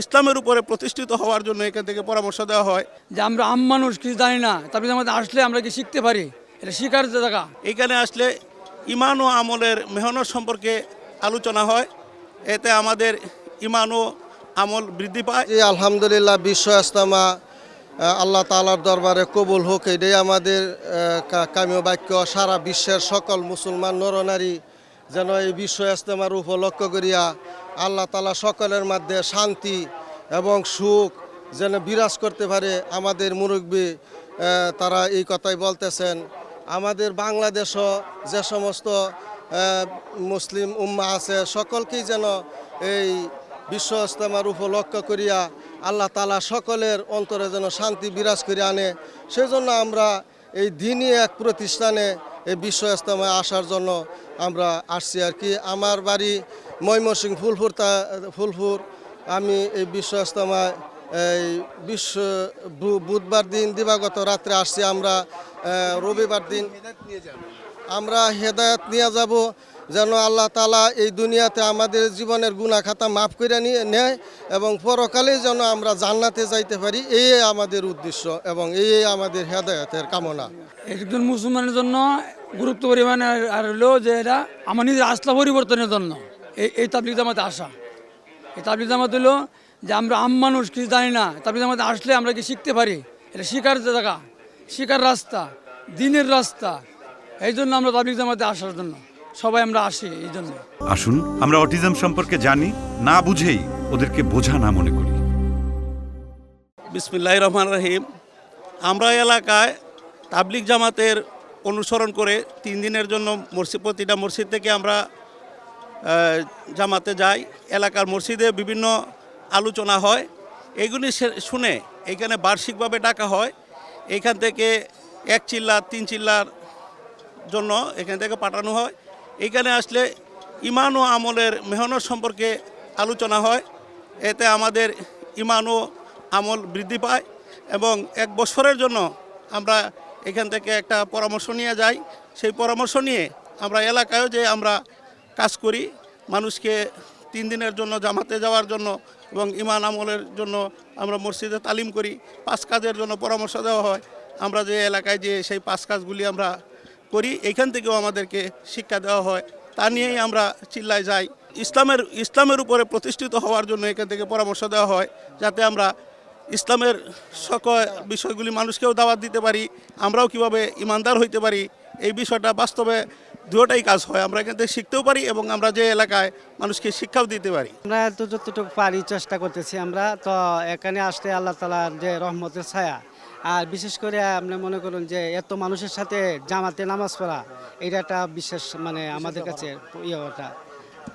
ইসলামের উপরে প্রতিষ্ঠিত হওয়ার জন্য এখান থেকে পরামর্শ দেওয়া হয়। যে আমরা আম মানুষ কিছু জানি না, তারপরে আমাদের আসলে আমরা কি শিখতে পারি, এটা শিকার জায়গা। এখানে আসলে ইমান ও আমলের মেহনত সম্পর্কে আলোচনা হয়, এতে আমাদের ইমান ও আমল বৃদ্ধি পায়। জি আলহামদুলিল্লাহ, বিশ্ব ইজতেমা আল্লাহ তাআলার দরবারে কবুল হোক, এটাই আমাদের কাম্য বাক্য। সারা বিশ্বের সকল মুসলমান নরনারী যেন এই বিশ্ব ইজতেমার উপলক্ষ করিয়া আল্লাহ তাআলা সকলের মধ্যে শান্তি এবং সুখ যেন বিরাজ করতে পারে। আমাদের মুরব্বী তারা এই কথাই বলতেছেন। আমাদের বাংলাদেশও যে সমস্ত মুসলিম উম্মাহ আছে, সকলকেই যেন এই বিশ্ব ইজতেমার উপলক্ষ করিয়া আল্লাহ তাআলা সকলের অন্তরে যেন শান্তি বিরাজ করে আনে। সেজন্য আমরা এই দিনই এক প্রতিষ্ঠানে এই বিশ্ব ইজতেমায় আসার জন্য আমরা আসছি আর কি। আমার বাড়ি ময়মনসিংহ ফুলপুর। আমি এই বিশ্ব ইজতেমায় এই বুধবার দিন দিবাগত রাত্রে আসছি। আমরা রবিবার দিন আমরা হেদায়েত নিয়ে যাব, যেন আল্লাহ তাআলা এই দুনিয়াতে আমাদের জীবনের গুনাহ খাতা মাফ করে নেয় এবং পরকালে যেন আমরা জান্নাতে যাইতে পারি। এই আমাদের উদ্দেশ্য এবং এই আমাদের হেদায়েতের কামনা। একজন মুসলমানের জন্য গুরুত্ব পরিমাণে আর হলো যে এটা আমার নিজের আস্থা পরিবর্তনের জন্য এই তাবলিগ জামাতে আসা। এই তাবলিগ জামাত হলো যে আমরা আম মানুষ কিছু জানি না, তাবলিগ জামাতে আসলে আমরা কি শিখতে পারি, এটা শিকার জায়গা, শিকার রাস্তা, দিনের রাস্তা। এই জন্য আমরা তাবলিগ জামাতে আসার জন্য সবাই আমরা আসি। এই জন্য আসুন আমরা অটিজম সম্পর্কে জানি, না বুঝেই ওদেরকে বোঝা না মনে করি। বিসমিল্লাহির রহমানির রহিম। আমরা এলাকায় তাবলিগ জামাতের অনুসরণ করে 3 দিনের জন্য প্রতিটা মসজিদ থেকে আমরা জামাতে যাই। এলাকার মসজিদে বিভিন্ন আলোচনা হয়, এগুলি শুনে এখানে বার্ষিকভাবে ডাকা হয়। এখান থেকে 1 চিল্লা 3 চিল্লার জন্য এখান থেকে পাঠানো হয়। এখানে আসলে ইমান ও আমলের মেহনত সম্পর্কে আলোচনা হয়, এতে আমাদের ইমান ও আমল বৃদ্ধি পায় এবং 1 বছরের জন্য আমরা এখান থেকে একটা পরামর্শ নিয়ে যাই। সেই পরামর্শ নিয়ে আমরা এলাকায়ও যে আমরা কাজ করি, মানুষকে 3 দিনের জন্য জামাতে যাওয়ার জন্য এবং ইমান আমলের জন্য আমরা মসজিদে তালিম করি। 5 কাজের জন্য পরামর্শ দেওয়া হয়। আমরা যে এলাকায় যে সেই 5 কাজগুলি আমরা করি, এখান থেকেও আমাদেরকে শিক্ষা দেওয়া হয়, তা নিয়েই আমরা চিল্লায় যাই। ইসলামের উপরে প্রতিষ্ঠিত হওয়ার জন্য এখান থেকে পরামর্শ দেওয়া হয়, যাতে আমরা ইসলামের সকল বিষয়গুলি মানুষকেও দাওয়াত দিতে পারি, আমরাও কিভাবে ইমানদার হইতে পারি, এই বিষয়টা বাস্তবে দুটোটাই কাজ হয়। আমরা এখান থেকে শিখতেও পারি এবং আমরা যে এলাকায় মানুষকে শিক্ষাও দিতে পারি। আমরা তো যতটুকু পারি চেষ্টা করতেছি। আমরা তো এখানে আসলে আল্লাহ তাআলার যে রহমতের ছায়া, আর বিশেষ করে আমরা মনে করুন যে এত মানুষের সাথে জামাতে নামাজ পড়া, এটা একটা বিশেষ মানে আমাদের কাছে ইয়ে ওটা